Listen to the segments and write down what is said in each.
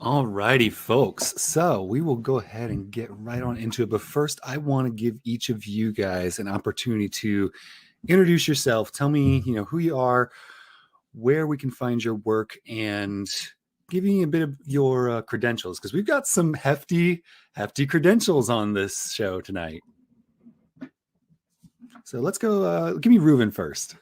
All righty, folks. So we will go ahead and get right on into it. But first, I want to give each of you guys an opportunity to introduce yourself. Tell me, who you are, where we can find your work, and give me a bit of your credentials, because we've got some hefty credentials on this show tonight. So let's go. Give me Reuven first.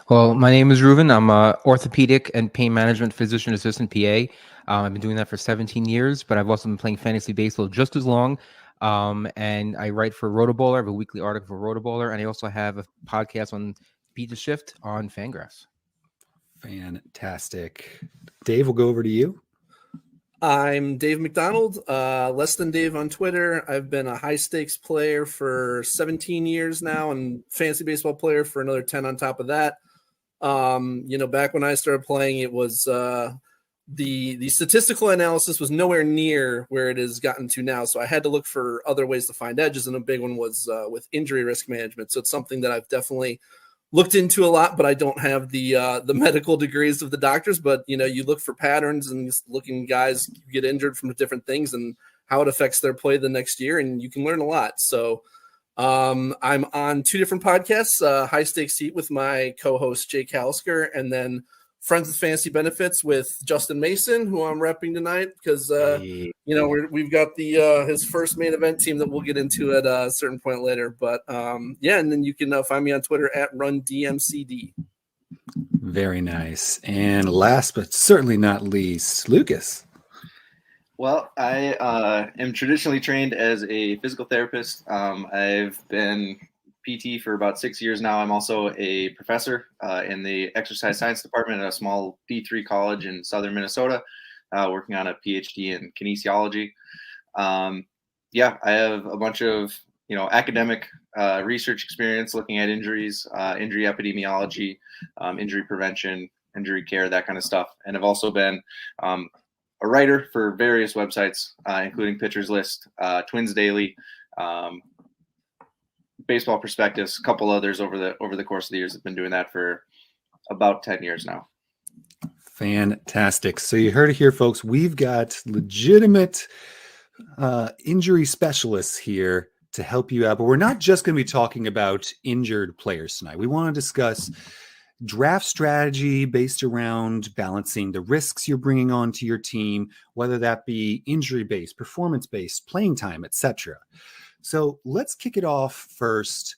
Well, my name is Reuven. I'm a orthopedic and pain management physician assistant PA. I've been doing that for 17 years, but I've also been playing fantasy baseball just as long. And I write for Rotoballer. I have a weekly article for Rotoballer, and I also have a podcast on Beat the Shift on Fangraphs. Fantastic. Dave, we'll go over to you. I'm Dave McDonald, less than Dave on Twitter. I've been a high stakes player for 17 years now and fantasy baseball player for another 10 on top of that. Back when I started playing, it was the statistical analysis was nowhere near where it has gotten to now. So I had to look for other ways to find edges. And a big one was with injury risk management. So it's something that I've definitely looked into a lot, but I don't have the medical degrees of the doctors. But, you look for patterns and just looking guys get injured from different things and how it affects their play the next year. And you can learn a lot. So I'm on two different podcasts, High Stakes Heat with my co-host Jake Halisker, and then Friends with Fantasy Benefits with Justin Mason, who I'm repping tonight because, we've got his first main event team that we'll get into at a certain point later. But, and then you can find me on Twitter at RunDMCD. Very nice. And last but certainly not least, Lucas. Well, I am traditionally trained as a physical therapist. I've been PT for about 6 years now. I'm also a professor in the exercise science department at a small D3 college in southern Minnesota, working on a PhD in kinesiology. I have a bunch of academic research experience looking at injuries, injury epidemiology, injury prevention, injury care, that kind of stuff. And I've also been a writer for various websites, including Pitchers List, Twins Daily, Baseball Prospectus, a couple others over the course of the years. I've been doing that for about 10 years now. Fantastic. So you heard it here, folks. We've got legitimate injury specialists here to help you out, but we're not just going to be talking about injured players tonight. We want to discuss draft strategy based around balancing the risks you're bringing onto your team, whether that be injury-based, performance-based, playing time, etc. So let's kick it off first.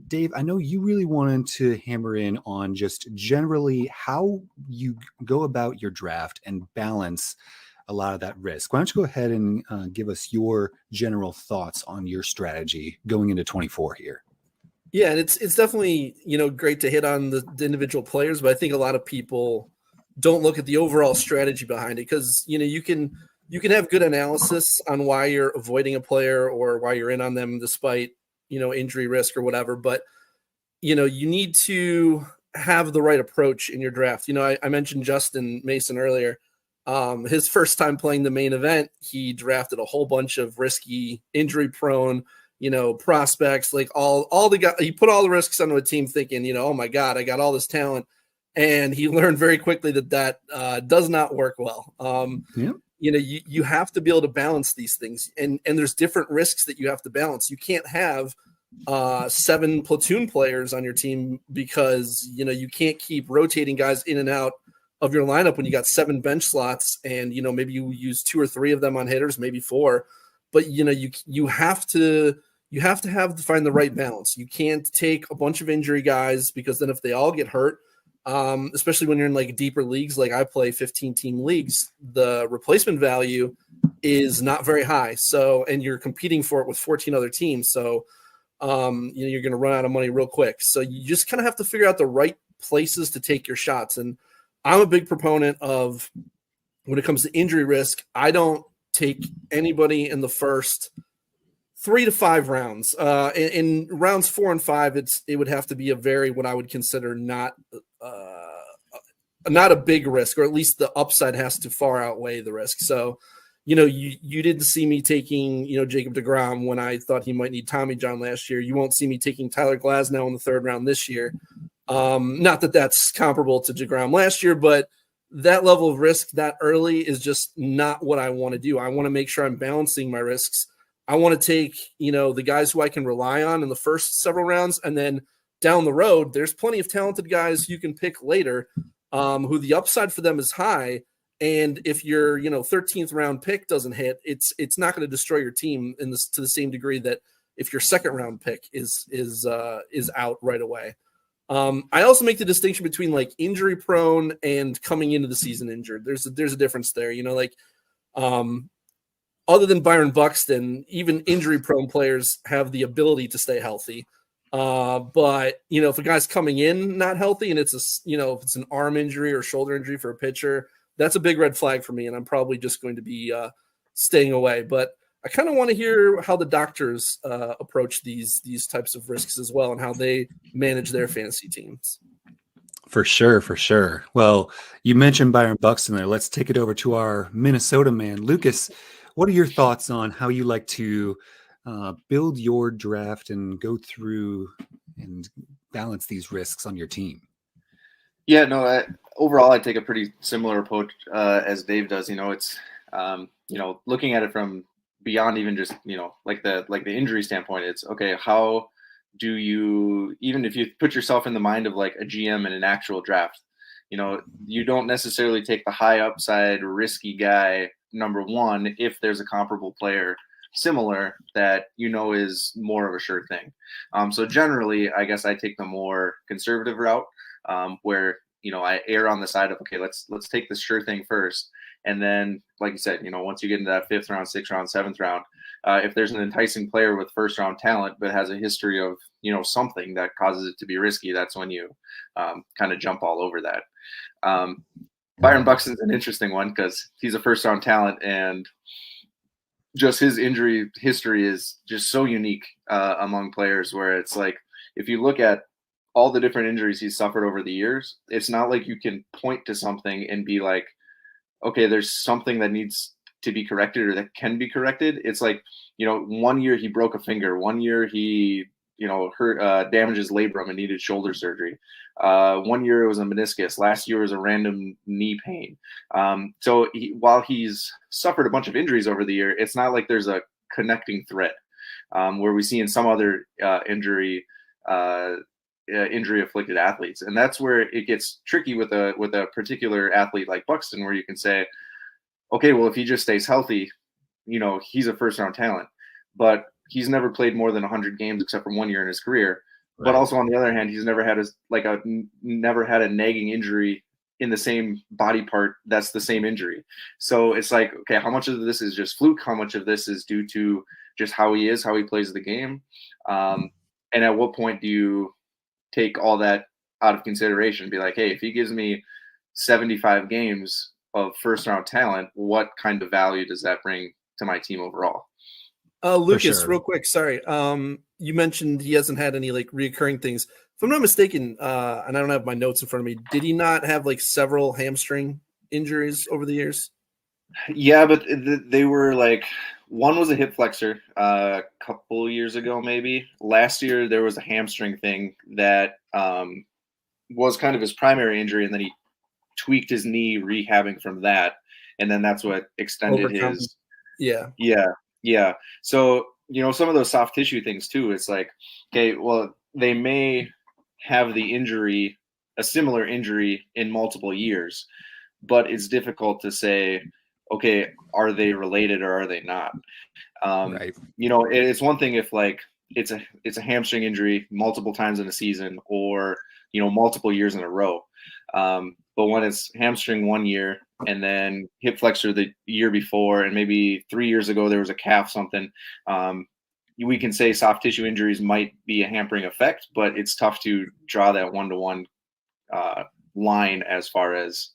Dave, I know you really wanted to hammer in on just generally how you go about your draft and balance a lot of that risk. Why don't you go ahead and give us your general thoughts on your strategy going into 24 here? Yeah, and it's definitely, great to hit on the individual players, but I think a lot of people don't look at the overall strategy behind it because, you can have good analysis on why you're avoiding a player or why you're in on them despite, injury risk or whatever. But, you need to have the right approach in your draft. I mentioned Justin Mason earlier. His first time playing the main event, he drafted a whole bunch of risky, injury prone, prospects, like all the guys. He put all the risks onto a team thinking, oh my God, I got all this talent. And he learned very quickly that does not work well. You have to be able to balance these things. And there's different risks that you have to balance. You can't have 7 platoon players on your team because, you can't keep rotating guys in and out of your lineup when you got 7 bench slots and, maybe you use 2 or 3 of them on hitters, maybe 4. But, you have to find the right balance. You can't take a bunch of injury guys because then if they all get hurt, especially when you're in like deeper leagues, like I play 15-team leagues, the replacement value is not very high. So, and you're competing for it with 14 other teams. So, you're going to run out of money real quick. So you just kind of have to figure out the right places to take your shots. And I'm a big proponent of when it comes to injury risk, I don't take anybody in the first 3 to 5 rounds. In rounds 4 and 5, it would have to be a very, what I would consider not a big risk, or at least the upside has to far outweigh the risk. So, you didn't see me taking, Jacob deGrom when I thought he might need Tommy John last year. You won't see me taking Tyler Glasnow in the 3rd round this year. Not that that's comparable to deGrom last year, but that level of risk that early is just not what I want to do. I want to make sure I'm balancing my risks. I want to take, the guys who I can rely on in the first several rounds, and then down the road, there's plenty of talented guys you can pick later, who the upside for them is high. And if your 13th round pick doesn't hit, it's not going to destroy your team to the same degree that if your second round pick is out right away. I also make the distinction between like injury prone and coming into the season injured. There's a difference there, other than Byron Buxton, even injury prone players have the ability to stay healthy. But if a guy's coming in not healthy and it's if it's an arm injury or shoulder injury for a pitcher, that's a big red flag for me. And I'm probably just going to be staying away, but I kind of want to hear how the doctors approach these types of risks as well, and how they manage their fantasy teams. For sure, for sure. Well, you mentioned Byron Buxton there. Let's take it over to our Minnesota man, Lucas. What are your thoughts on how you like to build your draft and go through and balance these risks on your team? Yeah, no. Overall, I take a pretty similar approach as Dave does. It's looking at it from beyond even just like the injury standpoint. It's okay, how do you, even if you put yourself in the mind of like a GM in an actual draft, you don't necessarily take the high upside risky guy number one if there's a comparable player similar that is more of a sure thing. So generally, I guess I take the more conservative route, where I err on the side of, okay, let's take the sure thing first. And then, like you said, once you get into that 5th round, 6th round, 7th round, if there's an enticing player with first round talent, but has a history of, something that causes it to be risky, that's when you kind of jump all over that. Byron Buxton's an interesting one because he's a first round talent, and just his injury history is just so unique among players, where it's like, if you look at all the different injuries he's suffered over the years, it's not like you can point to something and be like, okay, there's something that needs to be corrected or that can be corrected. It's like, 1 year he broke a finger, 1 year he, hurt, damaged his labrum and needed shoulder surgery. 1 year it was a meniscus. Last year was a random knee pain. So while he's suffered a bunch of injuries over the year, it's not like there's a connecting thread, where we see in some other injury afflicted athletes. And that's where it gets tricky with a particular athlete like Buxton, where you can say, okay, well, if he just stays healthy, he's a first round talent, but he's never played more than 100 games except for 1 year in his career. Right. But also on the other hand, he's never had a nagging injury in the same body part that's the same injury. So it's like, okay, how much of this is just fluke? How much of this is due to just how he is, how he plays the game? And at what point do you take all that out of consideration and be like, hey, if he gives me 75 games of first round talent, what kind of value does that bring to my team overall? Lucas, sure. Real quick, sorry. You mentioned he hasn't had any like reoccurring things. If I'm not mistaken, and I don't have my notes in front of me, did he not have like several hamstring injuries over the years? Yeah, but they were like, one was a hip flexor a couple years ago, maybe. Last year, there was a hamstring thing that was kind of his primary injury, and then he tweaked his knee rehabbing from that. And then that's what extended his. Yeah. So, some of those soft tissue things too, it's like, okay, well, they may have the injury, a similar injury in multiple years, but it's difficult to say, okay, are they related or are they not? Right. It's one thing if like it's a hamstring injury multiple times in a season, or multiple years in a row. But when it's hamstring 1 year and then hip flexor the year before, and maybe 3 years ago there was a calf something, we can say soft tissue injuries might be a hampering effect, but it's tough to draw that one-to-one line as far as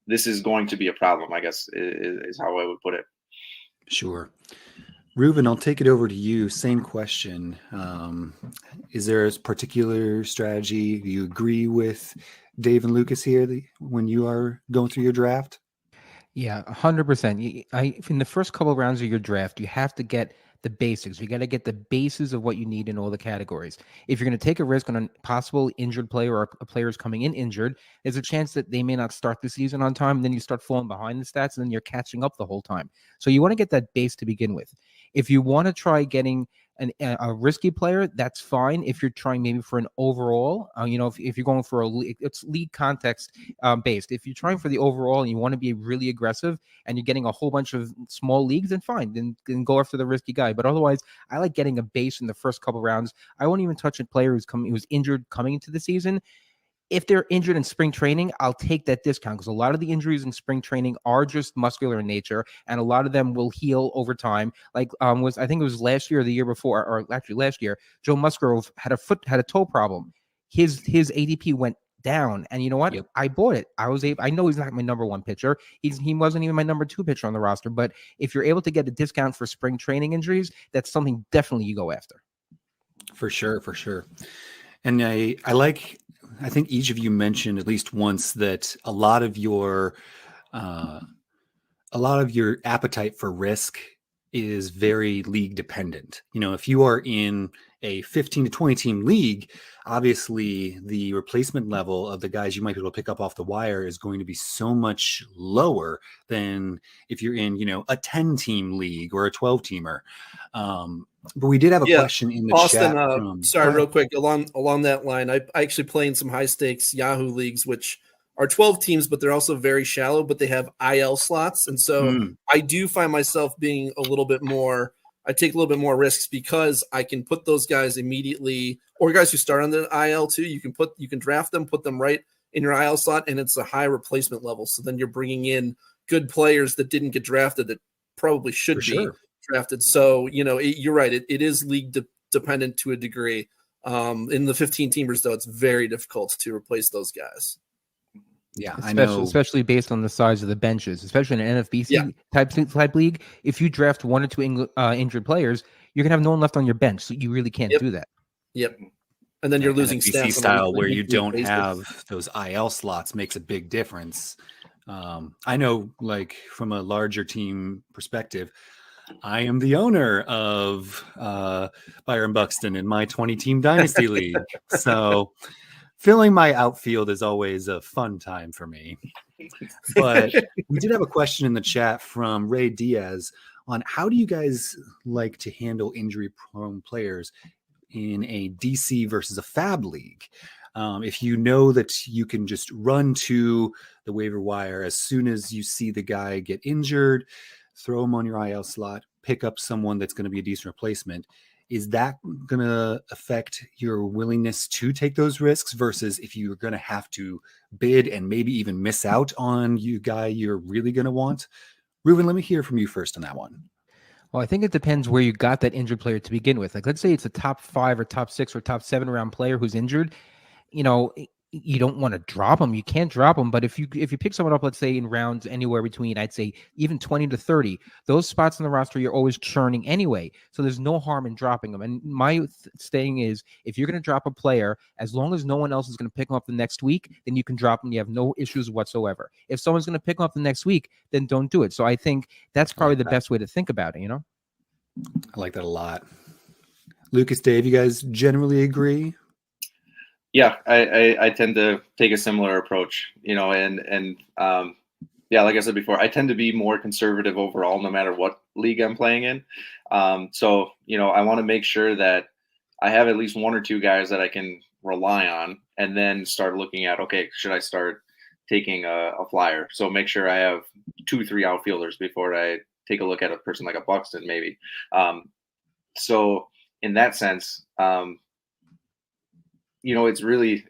this is going to be a problem, I guess, is how I would put it. Sure. Reuven, I'll take it over to you. Same question. Is there a particular strategy? Do you agree with Dave and Lucas here when you are going through your draft? Yeah, 100%. In the first couple of rounds of your draft, you have to get the basics. You got to get the bases of what you need in all the categories. If you're going to take a risk on a possible injured player or a player is coming in injured, there's a chance that they may not start the season on time. And then you start falling behind the stats and then you're catching up the whole time. So you want to get that base to begin with. If you want to try getting a risky player, that's fine. If you're trying maybe for an overall, if you're going for it's league context based. If you're trying for the overall and you want to be really aggressive and you're getting a whole bunch of small leagues, then fine. Then go after the risky guy. But otherwise, I like getting a base in the first couple rounds. I won't even touch a player who's injured coming into the season. If they're injured in spring training, I'll take that discount because a lot of the injuries in spring training are just muscular in nature, and a lot of them will heal over time. Like I think it was last year or the year before, or actually last year, Joe Musgrove had a toe problem. His ADP went down, and you know what? Yep. I bought it. I know he's not my number one pitcher. He wasn't even my number two pitcher on the roster. But if you're able to get a discount for spring training injuries, that's something definitely you go after. For sure. And I think each of you mentioned at least once that a lot of your appetite for risk is very league dependent. If you are in a 15 to 20 team league, obviously the replacement level of the guys you might be able to pick up off the wire is going to be so much lower than if you're in, a 10 team league or a 12 teamer. But we did have a question in the Austin, chat. Sorry, real quick, along that line, I actually play in some high stakes Yahoo leagues, which are 12 teams, but they're also very shallow, but they have IL slots. And so I do find myself being I take a little bit more risks because I can put those guys immediately, or guys who start on the IL too. You can draft them, put them right in your IL slot, and it's a high replacement level. So then you're bringing in good players that didn't get drafted that probably should be drafted. So, you're right. It is league dependent to a degree. In the 15 teamers though, it's very difficult to replace those guys. Yeah, I know. Especially based on the size of the benches, especially in an NFBC type league. If you draft one or two injured players, you're gonna have no one left on your bench, so you really can't do that. Yep. And then you're losing NFBC stats style where you don't have those IL slots makes a big difference. I know, like from a larger team perspective, I am the owner of Byron Buxton in my 20-team dynasty league, so filling my outfield is always a fun time for me. But we did have a question in the chat from Ray Diaz on how do you guys like to handle injury-prone players in a DC versus a Fab league? If you know that you can just run to the waiver wire as soon as you see the guy get injured, throw him on your IL slot, pick up someone that's going to be a decent replacement, is that going to affect your willingness to take those risks versus if you're going to have to bid and maybe even miss out on you guy you're really going to want? Reuven, let me hear from you first on that one. Well, I think it depends where you got that injured player to begin with. Like, let's say it's a top 5 or top 6 or top 7 round player who's injured. You don't want to drop them. You can't drop them. But if you pick someone up, let's say in rounds anywhere between, I'd say even 20 to 30, those spots on the roster, you're always churning anyway. So there's no harm in dropping them. And my saying is, if you're going to drop a player, as long as no one else is going to pick them up the next week, then you can drop them. You have no issues whatsoever. If someone's going to pick them up the next week, then don't do it. So I think that's probably the best way to think about it, I like that a lot. Lucas, Dave, you guys generally agree? Yeah, I tend to take a similar approach, and like I said before, I tend to be more conservative overall, no matter what league I'm playing in. So I want to make sure that I have at least one or two guys that I can rely on, and then start looking at, okay, should I start taking a flyer? So make sure I have 2-3 outfielders before I take a look at a person like a Buxton, maybe. So in that sense, it's really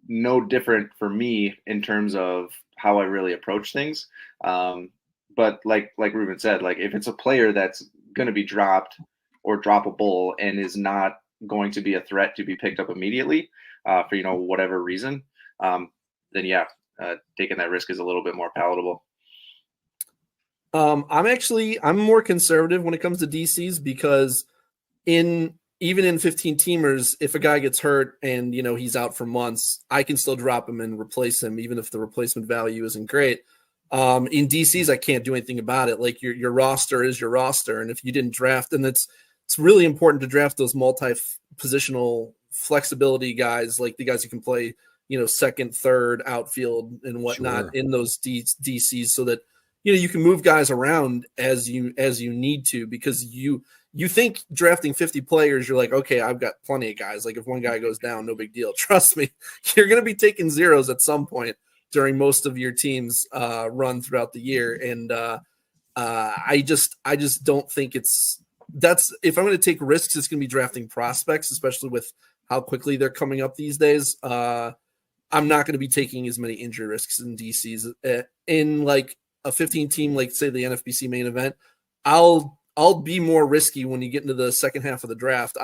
no different for me in terms of how I really approach things. But like Reuven said, like if it's a player that's going to be dropped or droppable and is not going to be a threat to be picked up immediately for, whatever reason, then taking that risk is a little bit more palatable. I'm more conservative when it comes to DCs because even in 15 teamers, if a guy gets hurt and, he's out for months, I can still drop him and replace him, even if the replacement value isn't great. In DCs, I can't do anything about it. Like your roster is your roster, and if you didn't draft, and it's really important to draft those multi-positional flexibility guys, like the guys who can play, second, third, outfield, and whatnot in those DCs, so that you can move guys around as you need to, because you think drafting 50 players, you're like, okay, I've got plenty of guys. Like if one guy goes down, no big deal. Trust me, you're going to be taking zeros at some point during most of your team's run throughout the year. And I just don't think that's if I'm going to take risks, it's going to be drafting prospects, especially with how quickly they're coming up these days. I'm not going to be taking as many injury risks in DCs in like a 15 team, like say the NFBC main event. I'll be more risky when you get into the second half of the draft.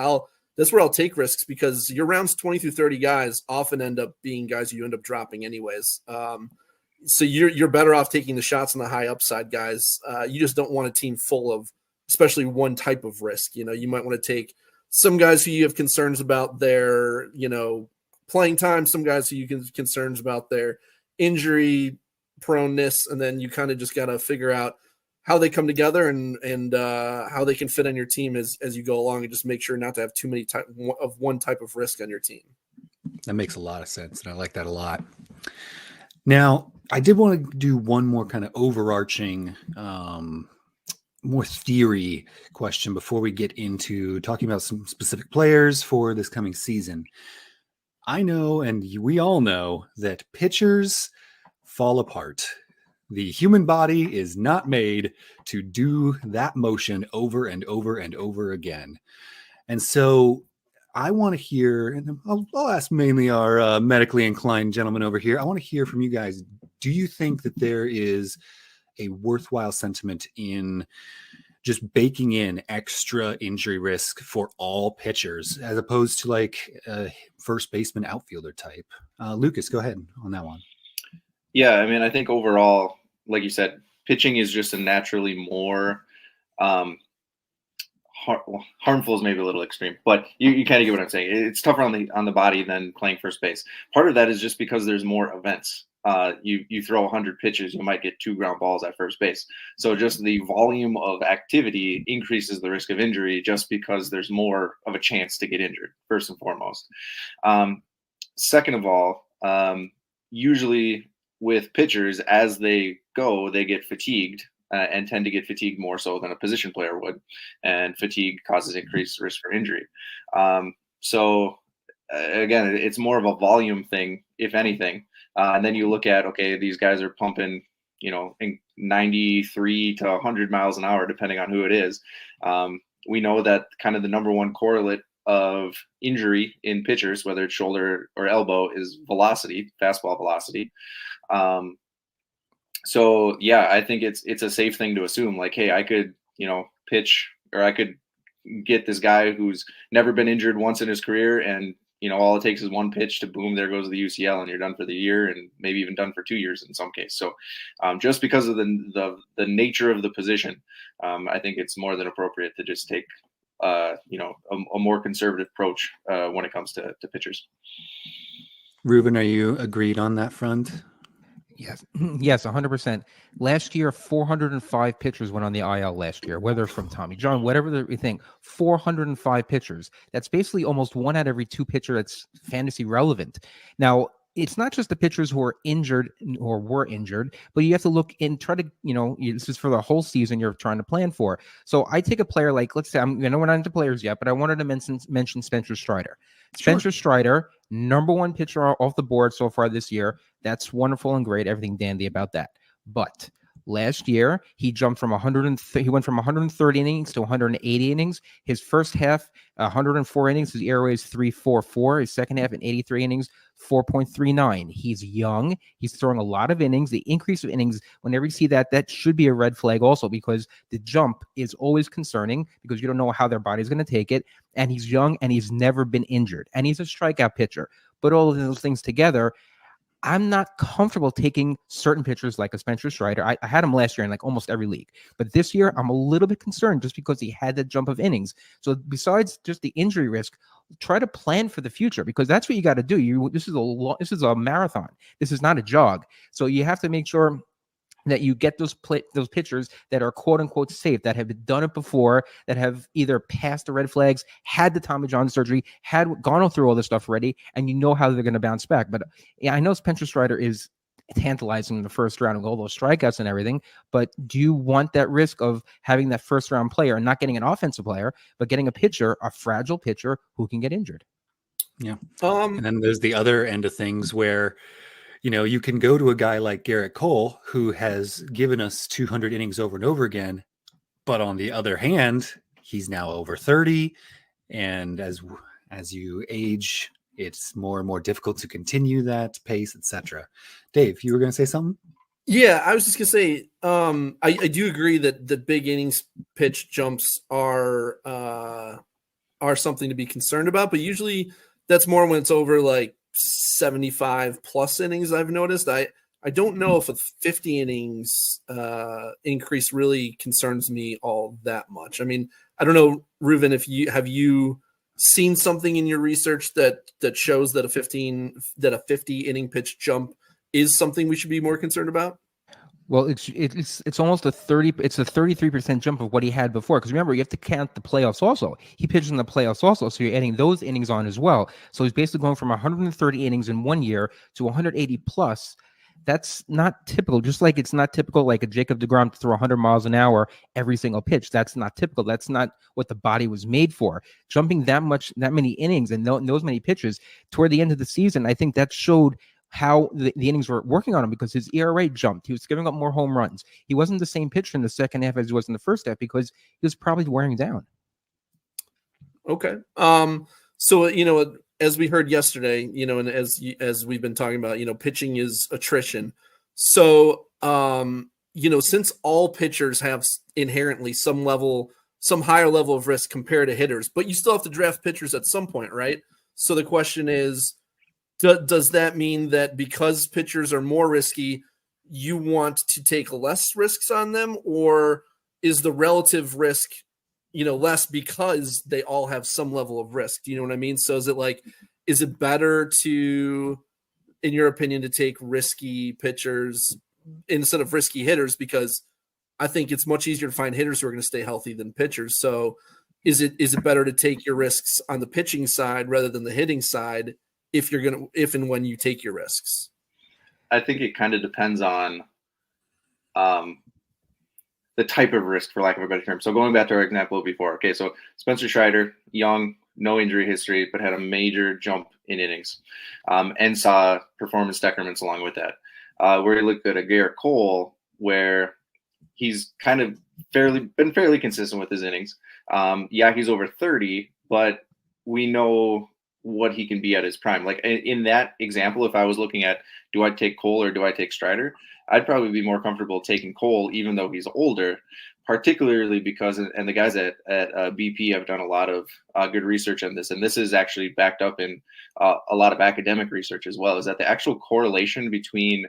That's where I'll take risks, because your rounds 20 through 30 guys often end up being guys you end up dropping anyways. So you're better off taking the shots on the high upside guys. You just don't want a team full of, especially one type of risk. You might want to take some guys who you have concerns about their, playing time, some guys who you have concerns about their injury proneness, and then you kind of just got to figure out how they come together and how they can fit on your team as you go along, and just make sure not to have too many of one type of risk on your team. That makes a lot of sense, and I like that a lot. Now, I did want to do one more kind of overarching, more theory question before we get into talking about some specific players for this coming season. I know, and we all know, that pitchers fall apart. The human body is not made to do that motion over and over and over again. And so I want to hear, and I'll ask mainly our medically inclined gentleman over here. I want to hear from you guys. Do you think that there is a worthwhile sentiment in just baking in extra injury risk for all pitchers, as opposed to like a first baseman outfielder type? Lucas, go ahead on that one. Yeah, I mean, I think overall, like you said, pitching is just a naturally more harmful is maybe a little extreme, but you kind of get what I'm saying. It's tougher on the body than playing first base. Part of that is just because there's more events. You throw 100 pitches, you might get 2 ground balls at first base. So just the volume of activity increases the risk of injury, just because there's more of a chance to get injured, first and foremost. Second of all, usually with pitchers, as they go, they get fatigued and tend to get fatigued more so than a position player would. And fatigue causes increased risk for injury. So again, it's more of a volume thing, if anything. And then you look at, okay, these guys are pumping, in 93 to 100 miles an hour, depending on who it is. We know that kind of the number one correlate of injury in pitchers, whether it's shoulder or elbow, is velocity, fastball velocity. So yeah, I think it's a safe thing to assume, like, hey, I could, pitch, or I could get this guy who's never been injured once in his career, and all it takes is one pitch to boom, there goes the UCL, and you're done for the year, and maybe even done for 2 years in some case. So just because of the nature of the position, I think it's more than appropriate to just take a more conservative approach when it comes to pitchers. Reuven, are you agreed on that front? Yes, 100%. Last year, 405 pitchers went on the IL last year, whether from Tommy John, whatever we think, 405 pitchers. That's basically almost 1 out of every 2 pitcher that's fantasy relevant. Now, it's not just the pitchers who are injured or were injured, but you have to look and try to, this is for the whole season you're trying to plan for. So I take a player like, let's say, we're not into players yet, but I wanted to mention Spencer Strider. Spencer Strider, number 1 pitcher off the board so far this year. That's wonderful and great. Everything dandy about that. But last year, he jumped from he went from 130 innings to 180 innings. His first half, 104 innings, his ERA is 3.44. His second half in 83 innings, 4.39. He's young. He's throwing a lot of innings. The increase of innings, whenever you see that, that should be a red flag also, because the jump is always concerning, because you don't know how their body's going to take it. And he's young, and he's never been injured. And he's a strikeout pitcher. But all of those things together, I'm not comfortable taking certain pitchers like a Spencer Strider. I had him last year in like almost every league. But this year, I'm a little bit concerned just because he had that jump of innings. So besides just the injury risk, try to plan for the future, because that's what you got to do. This is a marathon. This is not a jog. So you have to make sure that you get those pitchers that are quote unquote safe, that have done it before, that have either passed the red flags, had the Tommy John surgery, had gone through all this stuff already, and you know how they're going to bounce back. But yeah, I know Spencer Strider is tantalizing in the first round with all those strikeouts and everything, but do you want that risk of having that first round player and not getting an offensive player, but getting a pitcher, a fragile pitcher who can get injured? Yeah. And then there's the other end of things where, you can go to a guy like Garrett Cole, who has given us 200 innings over and over again. But on the other hand, he's now over 30. And as you age, it's more and more difficult to continue that pace, etc. Dave, you were going to say something? Yeah, I was just going to say, I do agree that the big innings pitch jumps are something to be concerned about. But usually that's more when it's over like 75 plus innings. I've noticed. I don't know if a 50 innings increase really concerns me all that much. I mean, I don't know, Reuven, if you seen something in your research that shows that a 50 inning pitch jump is something we should be more concerned about? Well, it's almost a 33% jump of what he had before. Because remember, you have to count the playoffs also. He pitched in the playoffs also, so you're adding those innings on as well. So he's basically going from 130 innings in 1 year to 180 plus. That's not typical. Just like it's not typical, like a Jacob deGrom to throw 100 miles an hour every single pitch. That's not typical. That's not what the body was made for. Jumping that many innings and those many pitches toward the end of the season, I think that showed how the innings were working on him, because his ERA jumped. He was giving up more home runs. He wasn't the same pitcher in the second half as he was in the first half because he was probably wearing down. Okay. So, as we heard yesterday, and as we've been talking about, pitching is attrition. So, since all pitchers have inherently some higher level of risk compared to hitters, but you still have to draft pitchers at some point, right? So the question is, does that mean that because pitchers are more risky, you want to take less risks on them, or is the relative risk, less because they all have some level of risk? Do you know what I mean? So is it better to, in your opinion, to take risky pitchers instead of risky hitters? Because I think it's much easier to find hitters who are going to stay healthy than pitchers. So is it better to take your risks on the pitching side rather than the hitting side if and when you take your risks? I think it kind of depends on the type of risk, for lack of a better term. So going back to our example before, okay, so Spencer Strider, young, no injury history, but had a major jump in innings, and saw performance decrements along with that. Where you look at a Garrett Cole, where he's kind of been fairly consistent with his innings. Yeah, he's over 30, but we know what he can be at his prime. Like in that example, if I was looking at, do I take Cole or do I take Strider? I'd probably be more comfortable taking Cole, even though he's older, particularly because, and the guys at BP have done a lot of good research on this. And this is actually backed up in a lot of academic research as well, is that the actual correlation between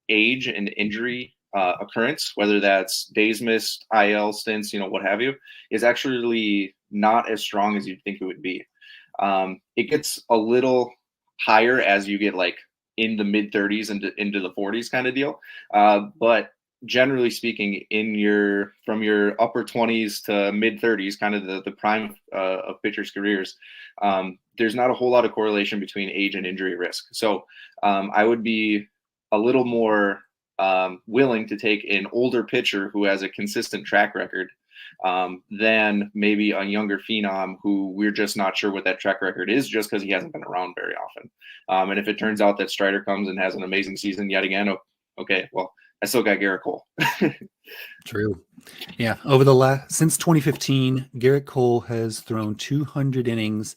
age and injury occurrence, whether that's days missed, IL stints, what have you, is actually not as strong as you'd think it would be. It gets a little higher as you get like in the mid 30s and into the 40s kind of deal. But generally speaking, from your upper 20s to mid 30s, kind of the prime of pitchers' careers, there's not a whole lot of correlation between age and injury risk. So I would be a little more willing to take an older pitcher who has a consistent track record than maybe a younger phenom who we're just not sure what that track record is, just because he hasn't been around very often. And if it turns out that Strider comes and has an amazing season yet again, okay, well, I still got Garrett Cole. True. Yeah. Since 2015, Garrett Cole has thrown 200 innings,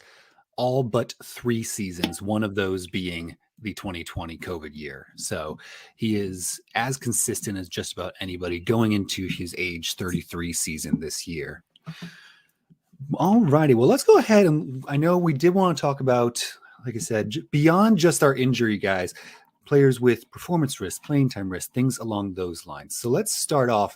all but 3 seasons, one of those being the 2020 COVID year. So he is as consistent as just about anybody going into his age 33 season this year. All righty. Well, let's go ahead. And I know we did want to talk about, like I said, beyond just our injury guys, players with performance risk, playing time risk, things along those lines. So let's start off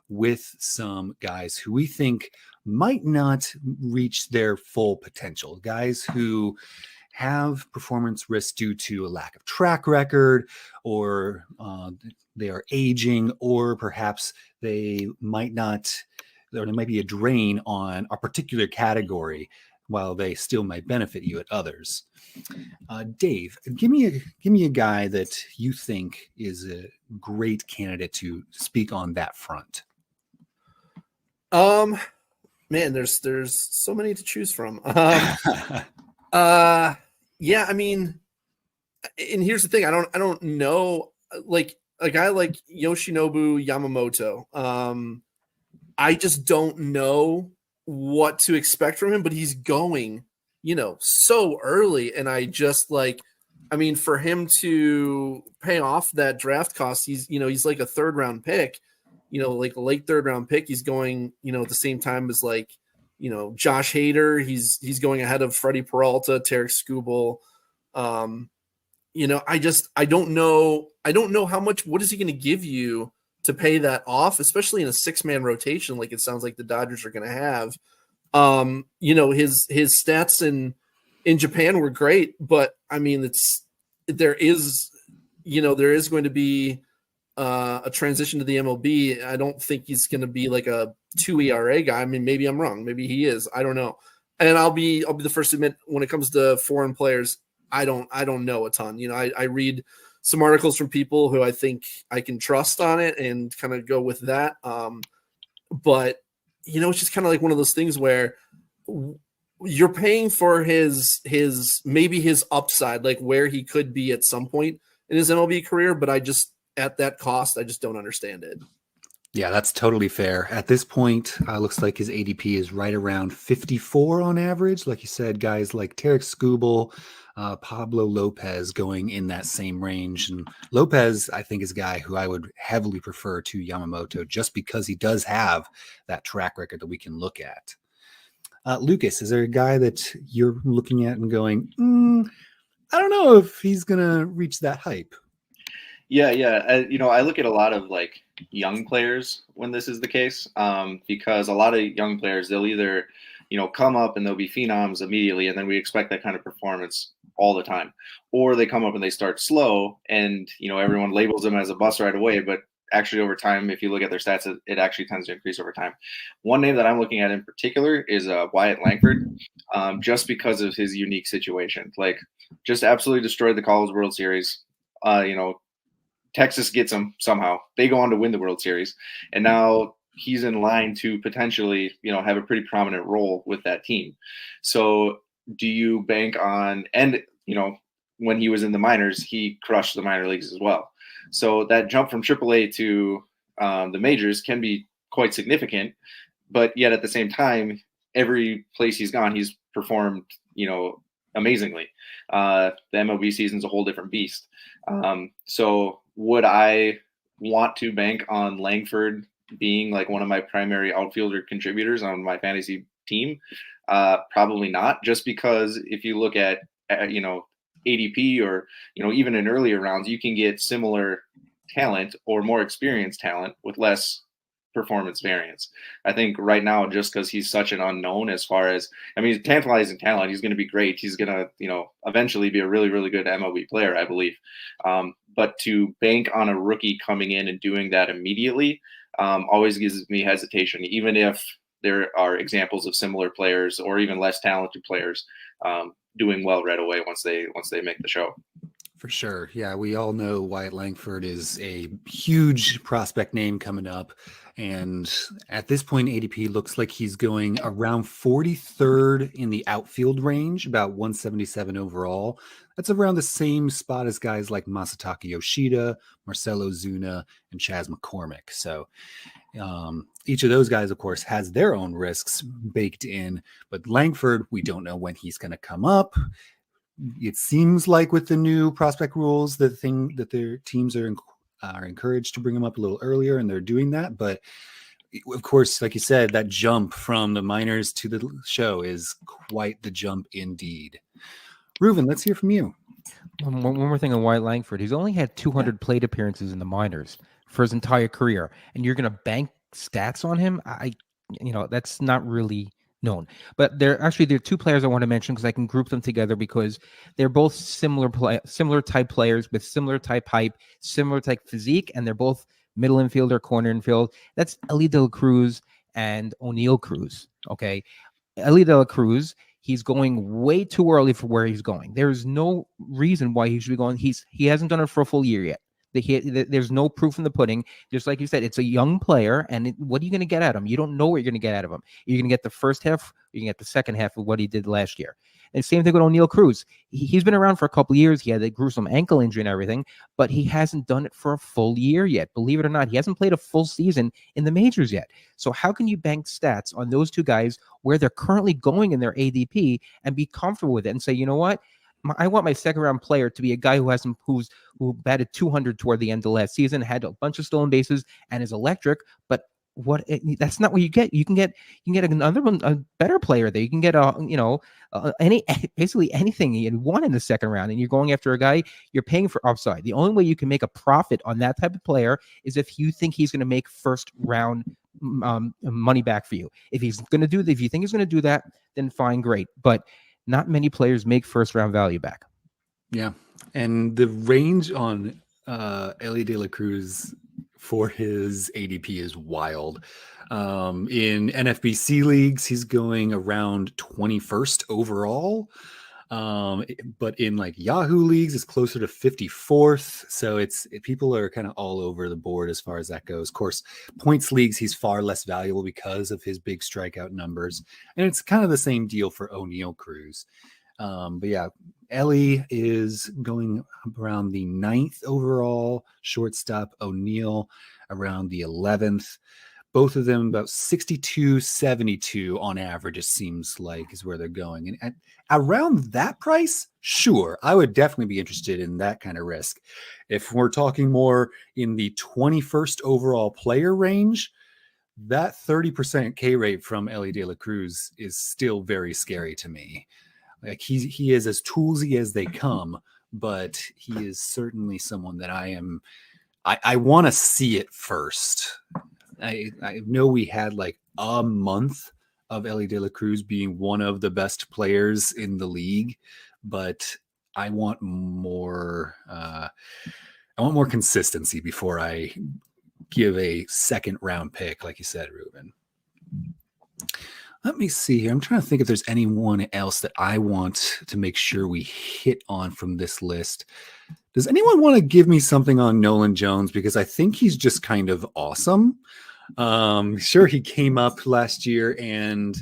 with some guys who we think might not reach their full potential, guys who have performance risks due to a lack of track record, or they are aging, or perhaps they might not, or there might be a drain on a particular category while they still might benefit you at others. Dave, give me a guy that you think is a great candidate to speak on that front. Man, there's so many to choose from. Yeah, I mean, and here's the thing, I don't know, like a guy like Yoshinobu Yamamoto. I just don't know what to expect from him, but he's going, so early, and I just I mean, for him to pay off that draft cost, he's like a third round pick, like a late third round pick. He's going, at the same time as Josh Hader. He's going ahead of Freddie Peralta, Tarek Skubal. I don't know how much, what is he going to give you to pay that off, especially in a 6-man rotation, like it sounds like the Dodgers are going to have. His stats in Japan were great, but I mean, there is going to be a transition to the MLB. I don't think he's going to be like a 2 ERA guy. I mean, maybe I'm wrong. Maybe he is. I don't know. And I'll be the first to admit, when it comes to foreign players, I don't know a ton. I read some articles from people who I think I can trust on it and kind of go with that. But it's just kind of like one of those things where you're paying for his maybe his upside, like where he could be at some point in his MLB career. But at that cost, I just don't understand it. Yeah, that's totally fair. At this point, looks like his ADP is right around 54 on average. Like you said, guys like Tarek Skubal, Pablo Lopez going in that same range. And Lopez, I think, is a guy who I would heavily prefer to Yamamoto just because he does have that track record that we can look at. Lucas, is there a guy that you're looking at and going, I don't know if he's going to reach that hype? Yeah. I look at a lot of young players when this is the case, because a lot of young players, they'll either, come up and they'll be phenoms immediately, and then we expect that kind of performance all the time, or they come up and they start slow, and everyone labels them as a bust right away, but actually over time, if you look at their stats, it actually tends to increase over time. One name that I'm looking at in particular is Wyatt Langford, just because of his unique situation. Just absolutely destroyed the College World Series. Texas gets him somehow. They go on to win the World Series, and now he's in line to potentially, have a pretty prominent role with that team. So do you bank on, and, when he was in the minors, he crushed the minor leagues as well. So that jump from AAA to the majors can be quite significant, but yet at the same time, every place he's gone, he's performed, amazingly. The MLB season's a whole different beast. So would I want to bank on Langford being one of my primary outfielder contributors on my fantasy team? Probably not, just because if you look at, ADP or, even in earlier rounds, you can get similar talent or more experienced talent with less performance variance. I think right now, just because he's such an unknown as far as, tantalizing talent, he's going to be great. He's going to, eventually be a really, really good MLB player, I believe. But to bank on a rookie coming in and doing that immediately always gives me hesitation, even if there are examples of similar players or even less talented players doing well right away once they make the show. For sure. Yeah, we all know Wyatt Langford is a huge prospect name coming up. And at this point, ADP looks like he's going around 43rd in the outfield range, about 177 overall. That's around the same spot as guys like Masataka Yoshida, Marcelo Zuna, and Chas McCormick. So each of those guys, of course, has their own risks baked in. But Langford, we don't know when he's going to come up. It seems like with the new prospect rules, the thing that their teams are encouraged to bring them up a little earlier, and they're doing that. But of course, like you said, that jump from the minors to the show is quite the jump indeed. Reuven, let's hear from you. One more thing on Wyatt Langford. He's only had 200 plate appearances in the minors for his entire career, and you're going to bank stats on him. That's not really known. But there are two players I want to mention because I can group them together because they're both similar type players with similar type hype, similar type physique, and they're both middle infielder, corner infield. That's Ellie De La Cruz and O'Neill Cruz. Okay, Ellie De La Cruz, he's going way too early for where he's going. There's no reason why he should be going. He hasn't done it for a full year yet. There's no proof in the pudding. Just like you said, it's a young player, and what are you going to get out of him? You don't know what you're going to get out of him. You're going to get the first half, or you can get the second half of what he did last year. And same thing with O'Neill Cruz. He's been around for a couple of years. He had a gruesome ankle injury and everything, but he hasn't done it for a full year yet. Believe it or not, he hasn't played a full season in the majors yet. So how can you bank stats on those two guys where they're currently going in their ADP and be comfortable with it and say, you know what? I want my second round player to be a guy who batted 200 toward the end of last season, had a bunch of stolen bases, and is electric. But that's not what you get. You can get another one, a better player there. You can get basically anything you want in the second round, and you're going after a guy you're paying for upside. The only way you can make a profit on that type of player is if you think he's going to make first round money back for you. If you think he's going to do that, then fine, great. But not many players make first round value back. Yeah. And the range on Ellie De La Cruz for his ADP is wild. In NFBC leagues, he's going around 21st overall. But in like Yahoo leagues, it's closer to 54th. So people are kind of all over the board as far as that goes. Of course, points leagues, he's far less valuable because of his big strikeout numbers. And it's kind of the same deal for O'Neill Cruz. But yeah, Ellie is going around the 9th overall, shortstop O'Neill around the 11th. Both of them about 62-72 on average, it seems like, is where they're going. And at around that price, sure, I would definitely be interested in that kind of risk. If we're talking more in the 21st overall player range, that 30% K rate from Ellie De La Cruz is still very scary to me. Like he is as toolsy as they come, but he is certainly someone that I want to see it first. I know we had like a month of Ellie De La Cruz being one of the best players in the league, but I want more. I want more consistency before I give a second round pick, like you said, Reuven. Let me see here. I'm trying to think if there's anyone else that I want to make sure we hit on from this list. Does anyone want to give me something on Nolan Jones? Because I think he's just kind of awesome. Sure, he came up last year and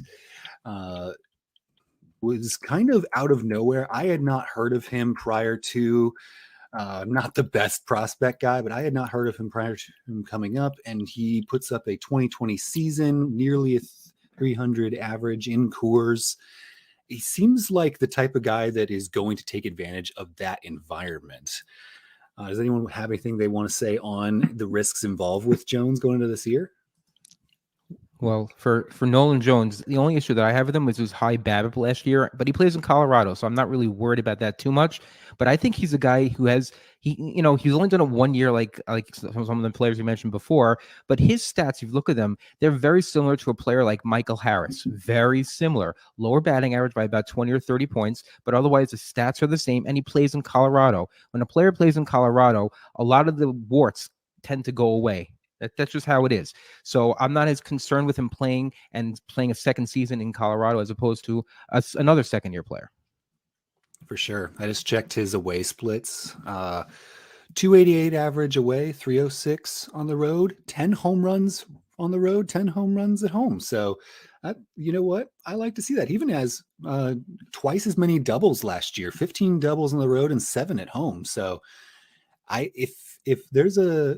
was kind of out of nowhere. I had not heard of him prior to, not the best prospect guy, but I had not heard of him prior to him coming up. And he puts up a 2020 season, nearly a 300 average in Coors. He seems like the type of guy that is going to take advantage of that environment. Does anyone have anything they want to say on the risks involved with Jones going into this year? Well, for Nolan Jones, the only issue that I have with him was his high BABIP last year, but he plays in Colorado, so I'm not really worried about that too much. But I think he's a guy who he's only done it 1 year, like some of the players you mentioned before. But his stats, if you look at them, they're very similar to a player like Michael Harris. Very similar, lower batting average by about 20 or 30 points, but otherwise the stats are the same. And he plays in Colorado. When a player plays in Colorado, a lot of the warts tend to go away. That's just how it is. So I'm not as concerned with him playing a second season in Colorado as opposed to another second-year player. For sure. I just checked his away splits. 288 average away, 306 on the road, 10 home runs on the road, 10 home runs at home. So, you know what? I like to see that. He even has twice as many doubles last year, 15 doubles on the road and 7 at home. So if there's a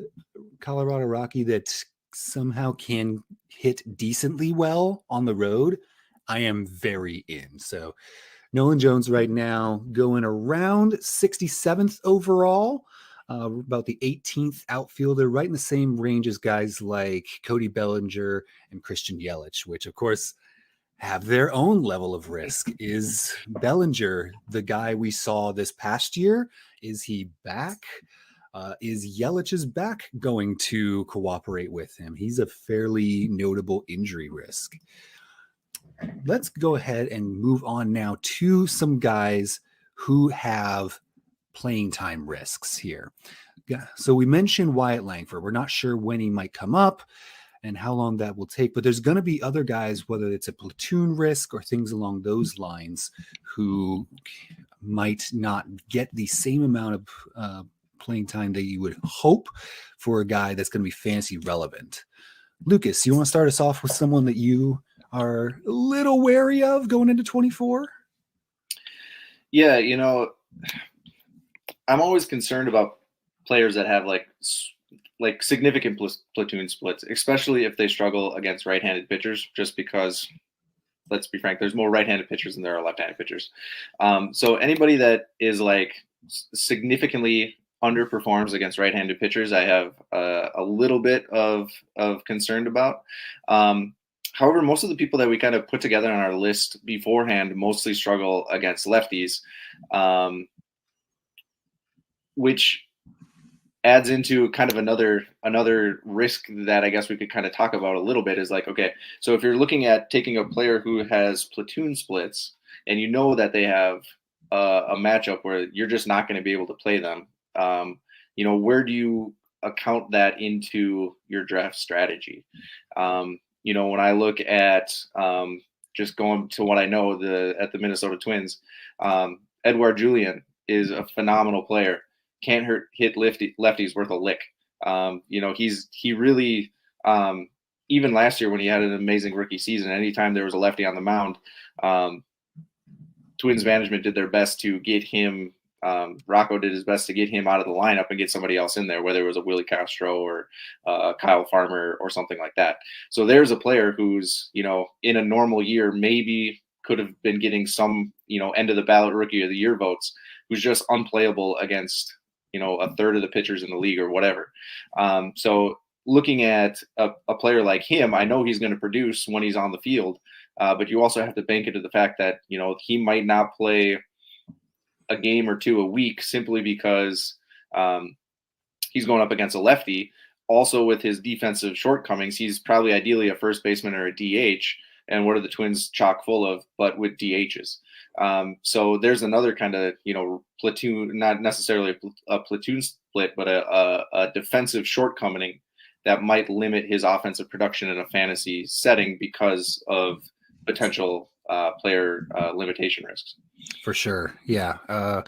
Colorado Rocky that somehow can hit decently well on the road, I am very in. So Nolan Jones right now going around 67th overall, about the 18th outfielder, right in the same range as guys like Cody Bellinger and Christian Yelich, which of course have their own level of risk. Is Bellinger the guy we saw this past year? Is he back? Is Yelich's back going to cooperate with him? He's a fairly notable injury risk. let's go ahead and move on now to some guys who have playing time risks here. Yeah, so we mentioned Wyatt Langford. We're not sure when he might come up and how long that will take, but there's going to be other guys, whether it's a platoon risk or things along those lines, who might not get the same amount of playing time that you would hope for a guy that's going to be fantasy relevant. Lucas, you want to start us off with someone that you are a little wary of going into 24? Yeah, I'm always concerned about players that have like significant platoon splits, especially if they struggle against right-handed pitchers, just because, let's be frank, there's more right-handed pitchers than there are left-handed pitchers. So anybody that is like significantly underperforms against right-handed pitchers, I have a little bit of concern about. However, most of the people that we kind of put together on our list beforehand mostly struggle against lefties, which adds into kind of another risk that I guess we could kind of talk about a little bit, is like, okay, so if you're looking at taking a player who has platoon splits and you know that they have a matchup where you're just not going to be able to play them, where do you account that into your draft strategy? When I look at just going to what I know at the Minnesota Twins, Edouard Julien is a phenomenal player. Can't hit lefties worth a lick. He really, even last year when he had an amazing rookie season, anytime there was a lefty on the mound, Twins management did their best to get him. Rocco did his best to get him out of the lineup and get somebody else in there, whether it was a Willie Castro or Kyle Farmer or something like that. So there's a player who's, in a normal year, maybe could have been getting some, end of the ballot rookie of the year votes, who's just unplayable against, a third of the pitchers in the league or whatever. So looking at a player like him, I know he's going to produce when he's on the field, but you also have to bank into the fact that, he might not play a game or two a week simply because he's going up against a lefty. Also, with his defensive shortcomings, he's probably ideally a first baseman or a DH. And what are the Twins chock full of, but with DHs? So there's another kind of, platoon, not necessarily a platoon split, but a defensive shortcoming that might limit his offensive production in a fantasy setting because of potential player limitation risks. For sure. Yeah.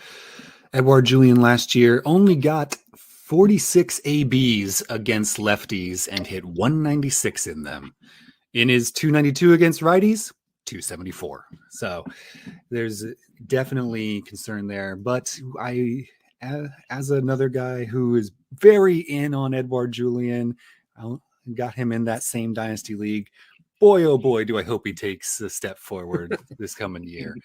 Edouard Julien last year only got 46 ABs against lefties and hit 196 in them. In his 292 against righties, 274. So there's definitely concern there. But I, as another guy who is very in on Edouard Julien, I got him in that same dynasty league. Boy, oh boy, do I hope he takes a step forward this coming year.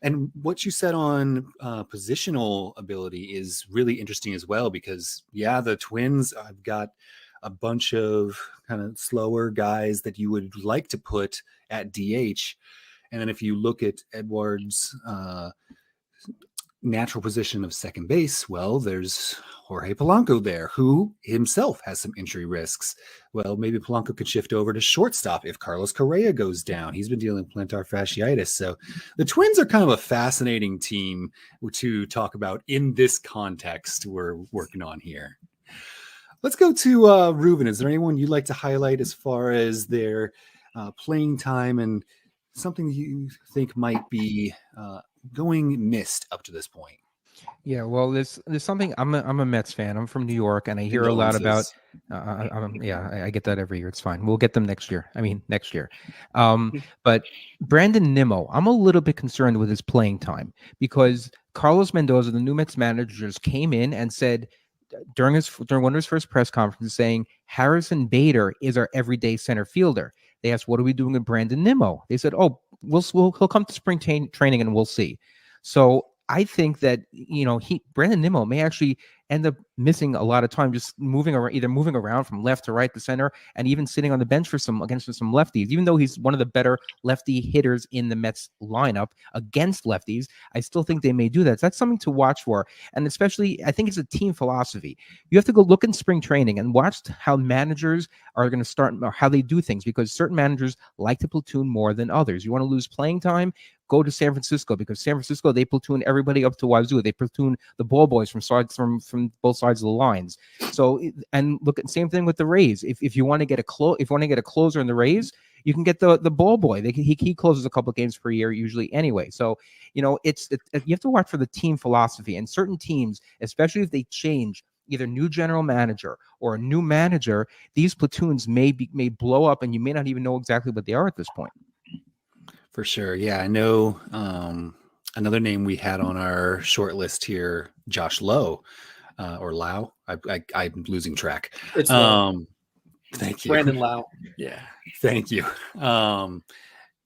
And what you said on positional ability is really interesting as well, because, the Twins, I've got a bunch of kind of slower guys that you would like to put at DH. And then if you look at Edward's natural position of second base, well, there's Jorge Polanco there, who himself has some injury risks. Well, maybe Polanco could shift over to shortstop if Carlos Correa goes down. He's been dealing with plantar fasciitis. So the Twins are kind of a fascinating team to talk about in this context we're working on here. Let's go to Reuven. Is there anyone you'd like to highlight as far as their playing time and something you think might be going missed up to this point? Yeah, well, there's something. I'm a Mets fan. I'm from New York, and I hear a lot about. I get that every year. It's fine. We'll get them next year. Next year. But Brandon Nimmo, I'm a little bit concerned with his playing time because Carlos Mendoza, the new Mets manager, just came in and said during one of his first press conferences, saying Harrison Bader is our everyday center fielder. They asked, "What are we doing with Brandon Nimmo?" They said, "Oh, he'll come to spring training and we'll see." So I think that Brandon Nimmo may actually end up missing a lot of time, just moving around, either moving around from left to right to center, and even sitting on the bench for some lefties. Even though he's one of the better lefty hitters in the Mets lineup against lefties, I still think they may do that. So that's something to watch for. And especially, I think it's a team philosophy. You have to go look in spring training and watch how managers are going to start, or how they do things, because certain managers like to platoon more than others. You want to lose playing time, go to San Francisco, because San Francisco, they platoon everybody up to wazoo. They platoon the ball boys from both sides of the lines. So, and look at same thing with the Rays. If you want to get a closer in the Rays, you can get the ball boy. He closes a couple of games per year usually anyway. So, you know, you have to watch for the team philosophy. And certain teams, especially if they change either new general manager or a new manager, these platoons may blow up, and you may not even know exactly what they are at this point. For sure. Yeah, I know another name we had on our short list here, Josh Lowe, or Lau. I'm losing track. It's Lau. Thank you. Brandon Lau. Yeah, thank you. The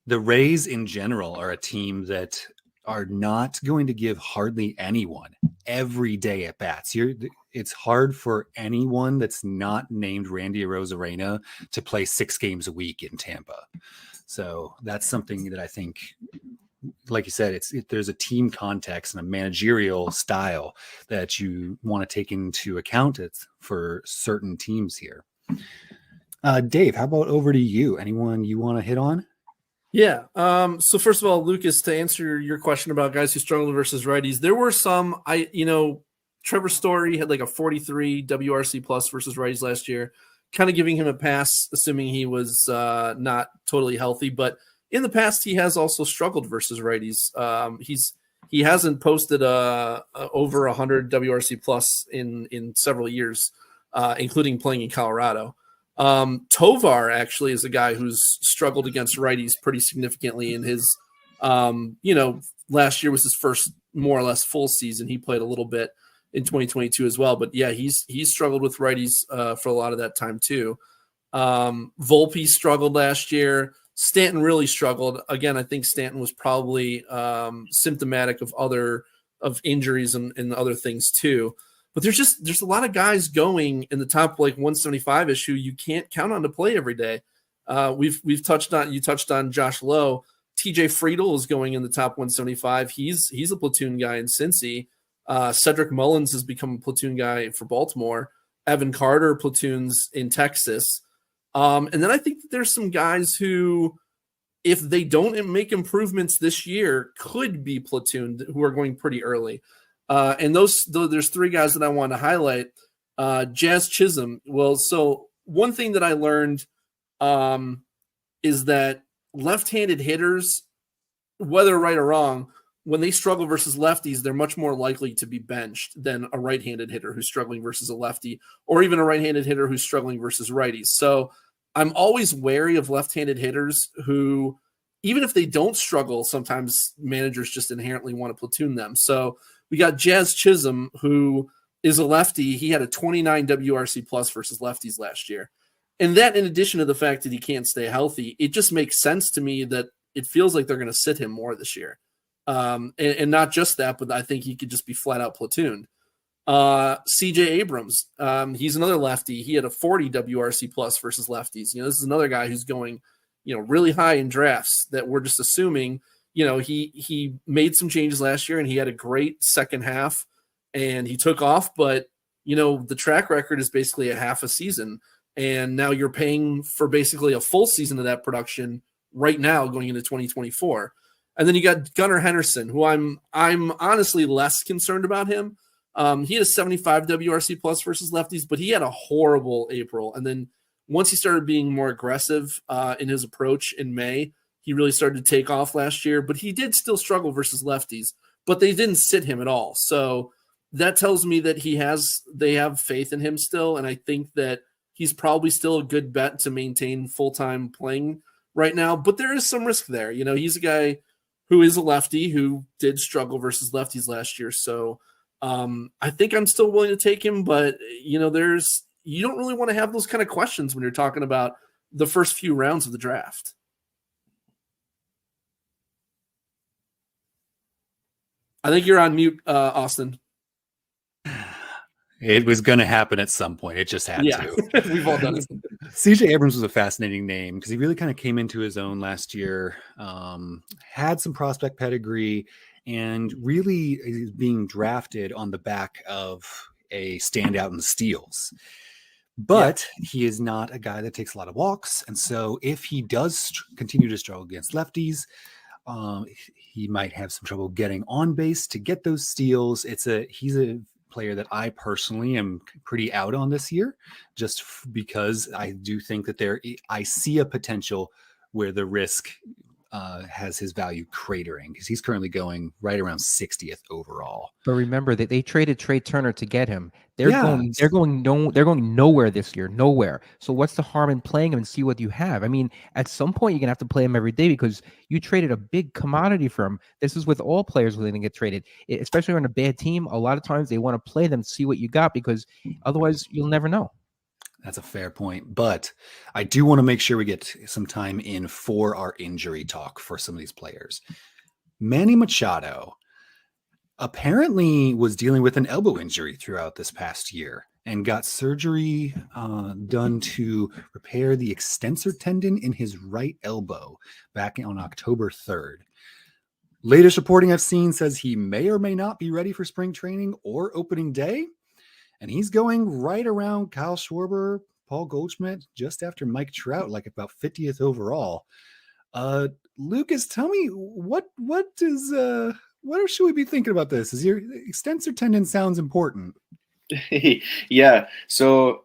Rays in general are a team that are not going to give hardly anyone every day at bats. It's hard for anyone that's not named Randy Arozarena to play 6 games a week in Tampa. So that's something that I think, like you said, there's a team context and a managerial style that you want to take into account for certain teams here. Dave, how about over to you? Anyone you want to hit on? Yeah. So first of all, Lucas, to answer your question about guys who struggle versus righties, there were some. Trevor Story had like a 43 WRC plus versus righties last year, kind of giving him a pass, assuming he was not totally healthy. But in the past, he has also struggled versus righties. He hasn't posted over 100 WRC plus in several years, including playing in Colorado. Tovar actually is a guy who's struggled against righties pretty significantly in his, last year was his first more or less full season. He played a little bit in 2022 as well, but yeah, he's struggled with righties for a lot of that time too. Volpe struggled last year. Stanton really struggled. Again, I think Stanton was probably symptomatic of injuries and other things too. But there's a lot of guys going in the top like 175-ish who you can't count on to play every day. You touched on Josh Lowe. TJ Friedel is going in the top 175. He's a platoon guy in Cincy. Cedric Mullins has become a platoon guy for Baltimore. Evan Carter platoons in Texas. And then I think that there's some guys who, if they don't make improvements this year, could be platooned, who are going pretty early. And there's 3 guys that I want to highlight. Jazz Chisholm. Well, so one thing that I learned is that left-handed hitters, whether right or wrong, when they struggle versus lefties, they're much more likely to be benched than a right-handed hitter who's struggling versus a lefty, or even a right-handed hitter who's struggling versus righties. So I'm always wary of left-handed hitters who, even if they don't struggle, sometimes managers just inherently want to platoon them. So we got Jazz Chisholm, who is a lefty. He had a 29 WRC plus versus lefties last year. And that, in addition to the fact that he can't stay healthy, it just makes sense to me that it feels like they're going to sit him more this year. And not just that, but I think he could just be flat out platooned. CJ Abrams, he's another lefty. He had a 40 WRC plus versus lefties. This is another guy who's going, really high in drafts that we're just assuming, he made some changes last year and he had a great second half and he took off, but the track record is basically a half a season. And now you're paying for basically a full season of that production right now going into 2024. And then you got Gunnar Henderson, who I'm honestly less concerned about him. He had a 75 WRC plus versus lefties, but he had a horrible April. And then once he started being more aggressive in his approach in May, he really started to take off last year. But he did still struggle versus lefties, but they didn't sit him at all. So that tells me that they have faith in him still. And I think that he's probably still a good bet to maintain full-time playing right now. But there is some risk there. He's a guy who is a lefty who did struggle versus lefties last year. So I think I'm still willing to take him, but you don't really want to have those kind of questions when you're talking about the first few rounds of the draft. I think you're on mute, Austin. It was going to happen at some point. It just had Yeah, to. we've all done it. CJ Abrams was a fascinating name because he really kind of came into his own last year, had some prospect pedigree, and really is being drafted on the back of a standout in the steals. But he is not a guy that takes a lot of walks. And so if he does continue to struggle against lefties, he might have some trouble getting on base to get those steals. He's a player that I personally am pretty out on this year, just because I do think that I see a potential where the risk has his value cratering, because he's currently going right around 60th overall. But remember that they traded Trey Turner to get him. They're going nowhere this year, nowhere. So what's the harm in playing him and see what you have? I mean, at some point you're gonna have to play him every day because you traded a big commodity for him. This is with all players when they get traded, especially on a bad team. A lot of times they want to play them, see what you got, because otherwise you'll never know. That's a fair point, but I do want to make sure we get some time in for our injury talk for some of these players. Manny Machado apparently was dealing with an elbow injury throughout this past year and got surgery done to repair the extensor tendon in his right elbow back on October 3rd. Latest reporting I've seen says he may or may not be ready for spring training or opening day. And he's going right around Kyle Schwarber, Paul Goldschmidt, just after Mike Trout, like about 50th overall. Lucas, tell me what should we be thinking about this? Is your extensor tendon sounds important? Yeah. So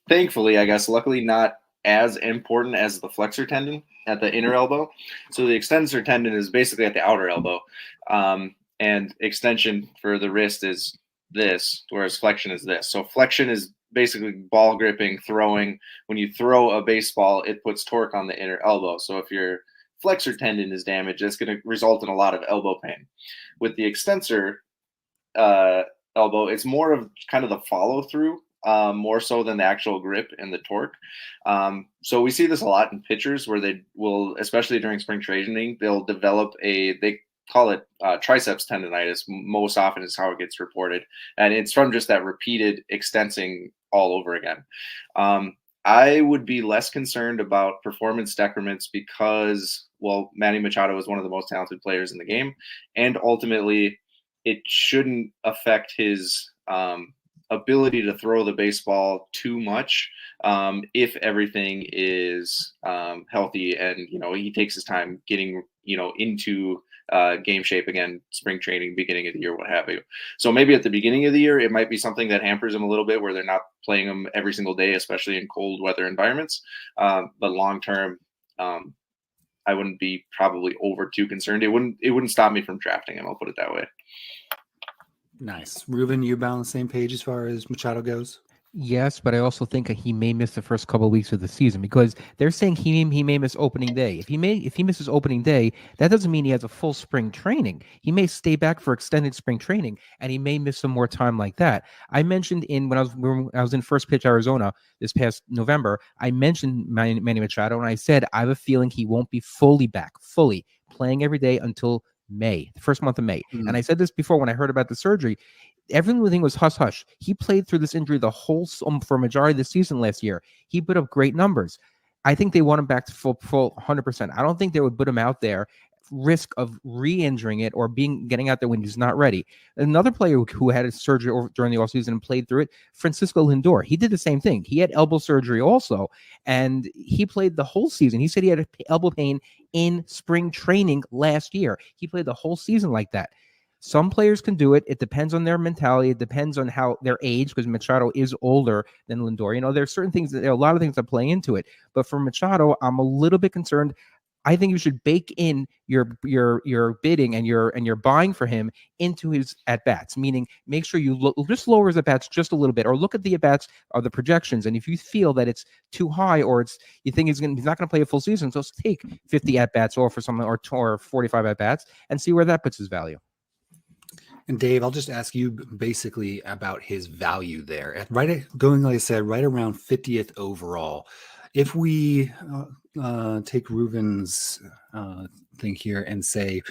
thankfully, I guess, luckily not as important as the flexor tendon at the inner elbow. So the extensor tendon is basically at the outer elbow. And extension for the wrist is this, whereas flexion is this. So flexion is basically ball gripping, throwing. When you throw a baseball, it puts torque on the inner elbow. So if your flexor tendon is damaged, it's going to result in a lot of elbow pain. With the extensor elbow, it's more of kind of the follow through, more so than the actual grip and the torque. So we see this a lot in pitchers where they will, especially during spring training, they'll develop they call it triceps tendonitis. Most often is how it gets reported. And it's from just that repeated extensing all over again. I would be less concerned about performance decrements because, well, Manny Machado is one of the most talented players in the game. And ultimately, it shouldn't affect his ability to throw the baseball too much if everything is healthy and, he takes his time getting, into game shape again, spring training, beginning of the year, what have you. So maybe at the beginning of the year, it might be something that hampers him a little bit where they're not playing him every single day, especially in cold weather environments. But long term, I wouldn't be probably over too concerned. It wouldn't stop me from drafting him. I'll put it that way. Nice. Reuven, you about on the same page as far as Machado goes? Yes, but I also think he may miss the first couple of weeks of the season because they're saying he may miss opening day. If he misses opening day, that doesn't mean he has a full spring training. He may stay back for extended spring training, and he may miss some more time like that. I mentioned when I was in First Pitch Arizona this past November, I mentioned Manny Machado, and I said I have a feeling he won't be fully playing every day until May, the first month of May. And I said this before when I heard about the surgery. Everything was hush-hush. He played through this injury the whole for a majority of the season last year. He put up great numbers. I think they want him back to full 100%. I don't think they would put him out there, risk of re-injuring it or getting out there when he's not ready. Another player who had a surgery during the offseason and played through it, Francisco Lindor. He did the same thing. He had elbow surgery also, and he played the whole season. He said he had elbow pain in spring training last year. He played the whole season like that. Some players can do it. It depends on their mentality. It depends on how their age, because Machado is older than Lindor. There's certain things, there are a lot of things that play into it. But for Machado, I'm a little bit concerned. I think you should bake in your bidding and your buying for him into his at bats. Meaning, make sure you just lower his at bats just a little bit, or look at the at bats or the projections. And if you feel that it's too high, or you think he's not going to play a full season, so take 50 at bats or for something, or 45 at bats, and see where that puts his value. And Dave, I'll just ask you basically about his value there. Going, like I said, right around 50th overall. If we take Reuven's thing here and say,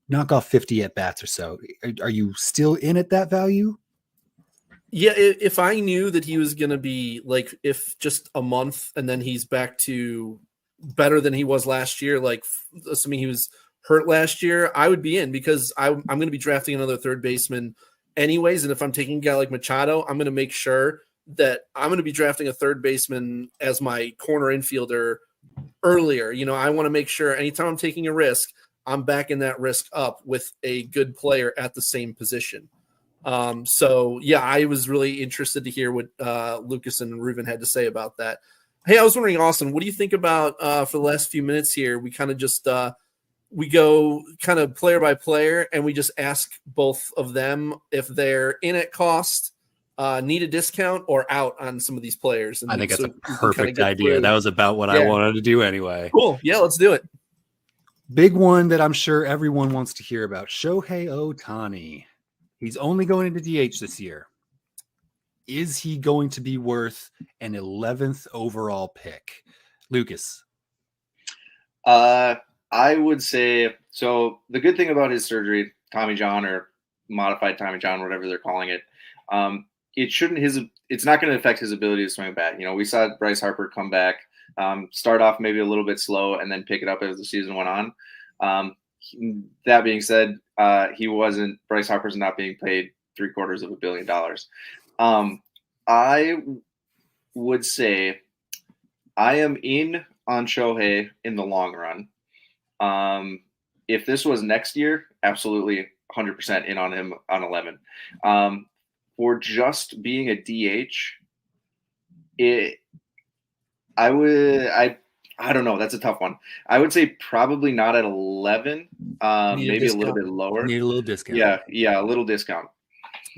knock off 50 at bats or so, are you still in at that value? Yeah, if I knew that he was going to be like, if just a month and then he's back to better than he was last year, like assuming he was hurt last year, I would be in because I'm going to be drafting another third baseman anyways. And if I'm taking a guy like Machado, I'm going to make sure that I'm going to be drafting a third baseman as my corner infielder earlier. You know, I want to make sure anytime I'm taking a risk, I'm backing that risk up with a good player at the same position. So yeah, I was really interested to hear what Lucas and Reuven had to say about that. Hey, I was wondering, Austin, what do you think about for the last few minutes here? We kind of just we go kind of player by player, and we just ask both of them if they're in at cost, need a discount, or out on some of these players. And I think that's so a perfect idea. through. That was about what I wanted to do anyway. Cool. Yeah, let's do it. Big one that I'm sure everyone wants to hear about. Shohei Ohtani. He's only going into DH this year. Is he going to be worth an 11th overall pick? Lucas. I would say, so the good thing about his surgery, Tommy John or modified Tommy John, whatever they're calling it, it's not going to affect his ability to swing a bat. You know, we saw Bryce Harper come back, start off maybe a little bit slow and then pick it up as the season went on. That being said, Bryce Harper's not being paid $750 million. I would say I am in on Shohei in the long run. If this was next year, absolutely 100% in on him on 11. For just being a DH, I don't know. That's a tough one. I would say probably not at 11, maybe a little bit lower. Need a little discount. Yeah, a little discount.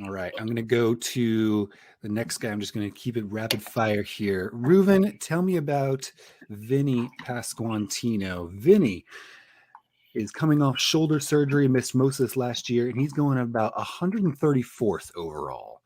All right. I'm going to go to the next guy. I'm just going to keep it rapid fire here. Reuven, tell me about Vinny Pasquantino. Vinny is coming off shoulder surgery, missed most of this last year, and he's going about 134th overall.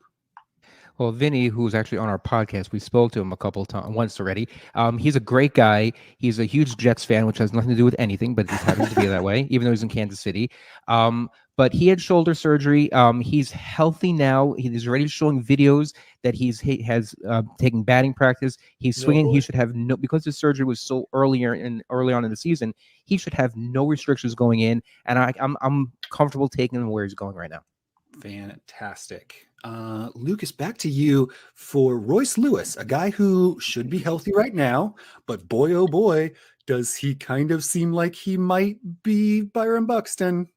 Well, Vinny, who's actually on our podcast, we spoke to him a couple of times, once already. He's a great guy. He's a huge Jets fan, which has nothing to do with anything, but it just happens to be that way, even though he's in Kansas City. But he had shoulder surgery. He's healthy now. He's already showing videos that he has taken batting practice. He's swinging. He should have because his surgery was so early on in the season. He should have no restrictions going in, and I'm comfortable taking him where he's going right now. Fantastic. Lucas, back to you for Royce Lewis, a guy who should be healthy right now, but boy, oh boy, does he kind of seem like he might be Byron Buxton.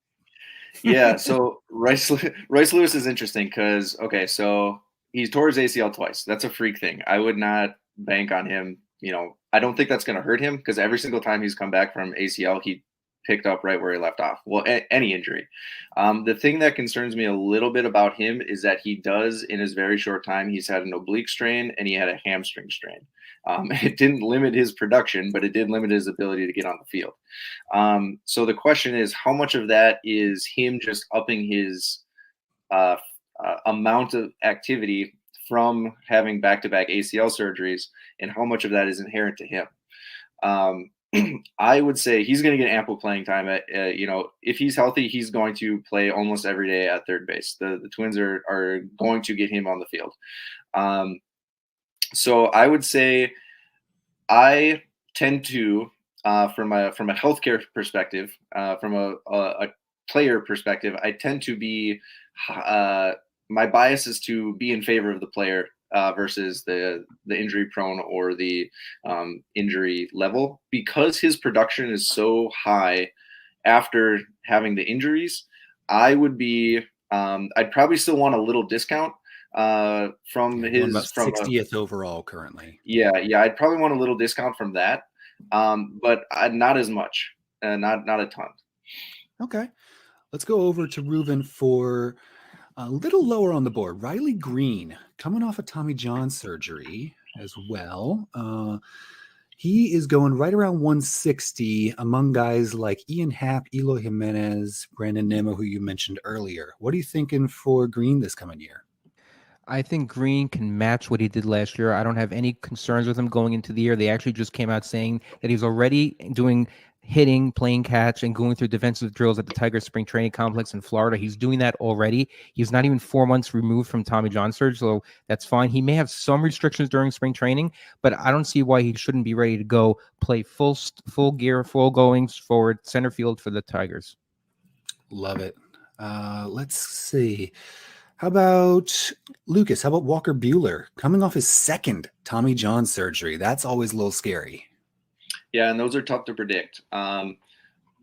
Yeah, so Royce Lewis is interesting because, okay, so he's tore his ACL twice. That's a freak thing. I would not bank on him. You know, I don't think that's going to hurt him because every single time he's come back from ACL, he picked up right where he left off. Well, any injury. The thing that concerns me a little bit about him is that he does, in his very short time, he's had an oblique strain and he had a hamstring strain. It didn't limit his production, but it did limit his ability to get on the field. So the question is, how much of that is him just upping his amount of activity from having back-to-back ACL surgeries, and how much of that is inherent to him? I would say he's going to get ample playing time. If he's healthy, he's going to play almost every day at third base. The Twins are going to get him on the field. So I would say I tend to, from a healthcare perspective, from a player perspective, I tend to be my bias is to be in favor of the player versus the injury prone or the injury level, because his production is so high after having the injuries. I would be I'd probably still want a little discount from his about 60th overall currently. Yeah, I'd probably want a little discount from that, but not as much, not a ton. Okay, let's go over to Reuven for a little lower on the board. Riley Green, coming off of Tommy John surgery as well. He is going right around 160 among guys like Ian Happ, Eloy Jimenez, Brandon Nimmo, who you mentioned earlier. What are you thinking for Green this coming year? I think Green can match what he did last year. I don't have any concerns with him going into the year. They actually just came out saying that he's already doing hitting, playing catch, and going through defensive drills at the Tiger Spring Training Complex in Florida. He's doing that already. He's not even 4 months removed from Tommy John surgery, so that's fine. He may have some restrictions during spring training, but I don't see why he shouldn't be ready to go play full gear, full goings forward center field for the Tigers. Love it. Let's see. How about Lucas? How about Walker Buehler coming off his second Tommy John surgery? That's always a little scary. Yeah, and those are tough to predict.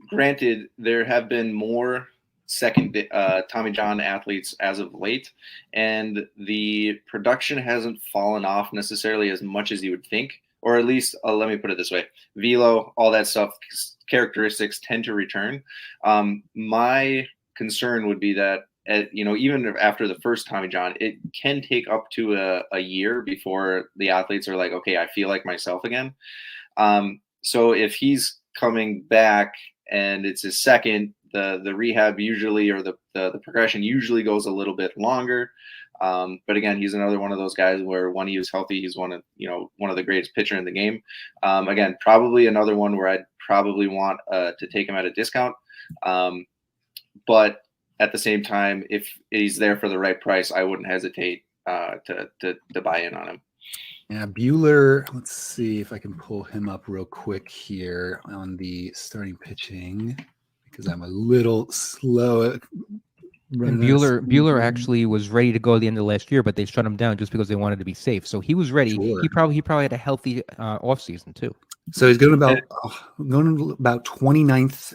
Granted, there have been more second Tommy John athletes as of late, and the production hasn't fallen off necessarily as much as you would think, or at least let me put it this way: velo, all that stuff, characteristics tend to return. My concern would be that even after the first Tommy John, it can take up to a year before the athletes are like, okay, I feel like myself again. So if he's coming back and it's his second, the rehab usually, or the progression usually goes a little bit longer. But again, he's another one of those guys where when he was healthy, he's one of the greatest pitcher in the game. Again, probably another one where I'd probably want to take him at a discount. But at the same time, if he's there for the right price, I wouldn't hesitate to buy in on him. Yeah, Buehler, let's see if I can pull him up real quick here on the starting pitching, because I'm a little slow at And Buehler actually was ready to go at the end of last year, but they shut him down just because they wanted to be safe. So he was ready. Sure. He probably had a healthy offseason too. So he's going about 29th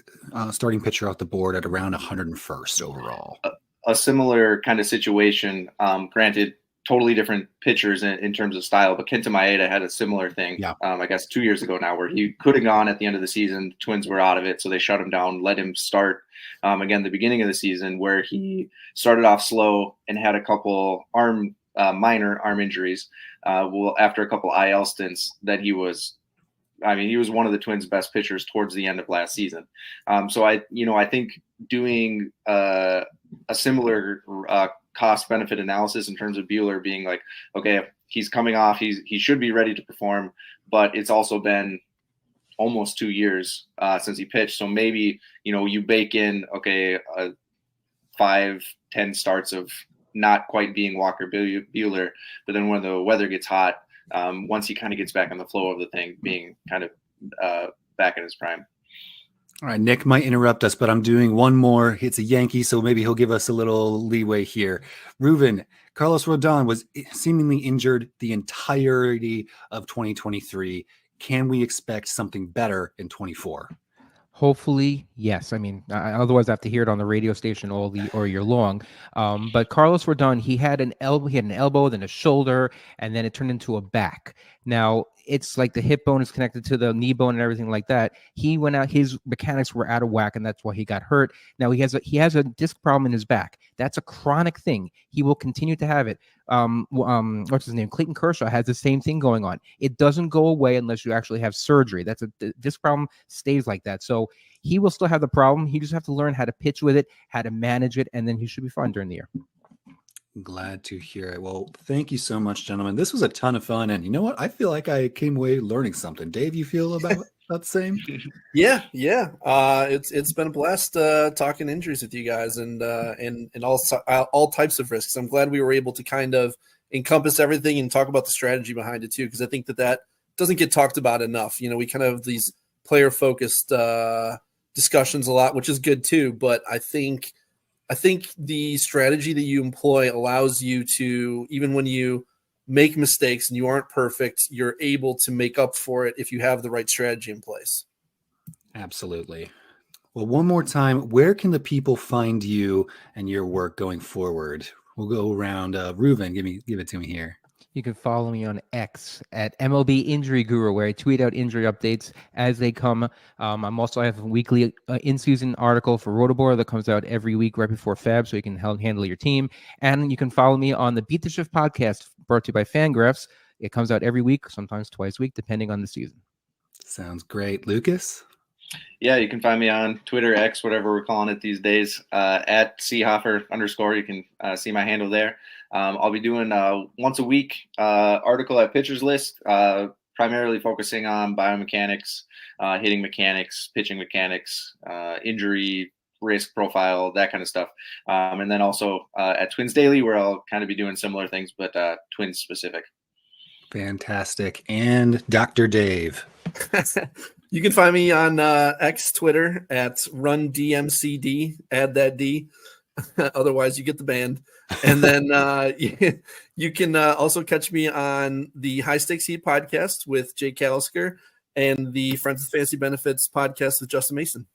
starting pitcher off the board at around 101st overall. A similar kind of situation, granted, totally different pitchers in terms of style, but Kenta Maeda had a similar thing, I guess 2 years ago now, where he could have gone at the end of the season. The Twins were out of it, so they shut him down, let him start again the beginning of the season, where he started off slow and had a couple minor arm injuries. After a couple IL stints, that he was one of the Twins' best pitchers towards the end of last season. So I think doing a similar cost benefit analysis in terms of Buehler being like, okay, he's coming off, he should be ready to perform, but it's also been almost 2 years since he pitched. So maybe, you bake in, 5-10 starts of not quite being Walker Buehler, but then when the weather gets hot, once he kind of gets back on the flow of the thing, being kind of back in his prime. All right, Nick might interrupt us, but I'm doing one more. It's a Yankee, so maybe he'll give us a little leeway here. Reuven, Carlos Rodon was seemingly injured the entirety of 2023. Can we expect something better in 24? Hopefully, yes. I mean, otherwise I have to hear it on the radio station all year long. But Carlos Rodon, he had an elbow, then a shoulder, and then it turned into a back. Now, it's like the hip bone is connected to the knee bone and everything like that. He went out, his mechanics were out of whack, and that's why he got hurt. Now he has a disc problem in his back. That's a chronic thing. He will continue to have it. What's his name? Clayton Kershaw has the same thing going on. It doesn't go away unless you actually have surgery. The disc problem stays like that. So he will still have the problem. He just have to learn how to pitch with it, how to manage it, and then he should be fine during the year. Glad to hear it. Well, thank you so much, gentlemen. This was a ton of fun. And you know what? I feel like I came away learning something. Dave, you feel about the same? Yeah. It's been a blast talking injuries with you guys and all types of risks. I'm glad we were able to kind of encompass everything and talk about the strategy behind it too, because I think that doesn't get talked about enough. We kind of have these player-focused discussions a lot, which is good too. But I think the strategy that you employ allows you to, even when you make mistakes and you aren't perfect, you're able to make up for it if you have the right strategy in place. Absolutely. Well, one more time, where can the people find you and your work going forward? We'll go around. Reuven, give it to me here. You can follow me on X at MLB Injury Guru, where I tweet out injury updates as they come. I have a weekly in-season article for Rotobor that comes out every week right before Fab, so you can handle your team. And you can follow me on the Beat the Shift podcast, brought to you by Fangraphs. It comes out every week, sometimes twice a week, depending on the season. Sounds great. Lucas? Yeah, you can find me on Twitter, X, whatever we're calling it these days, at Seehafer _. You can see my handle there. I'll be doing once a week article at Pitchers List, primarily focusing on biomechanics, hitting mechanics, pitching mechanics, injury risk profile, that kind of stuff. And then also at Twins Daily, where I'll kind of be doing similar things, but Twins specific. Fantastic. And Dr. Dave. You can find me on X Twitter at RunDMCD. Add that D. Otherwise, you get the band. And then you can also catch me on the High Stakes Heat podcast with Jake Kalisker and the Friends with Fantasy Benefits podcast with Justin Mason.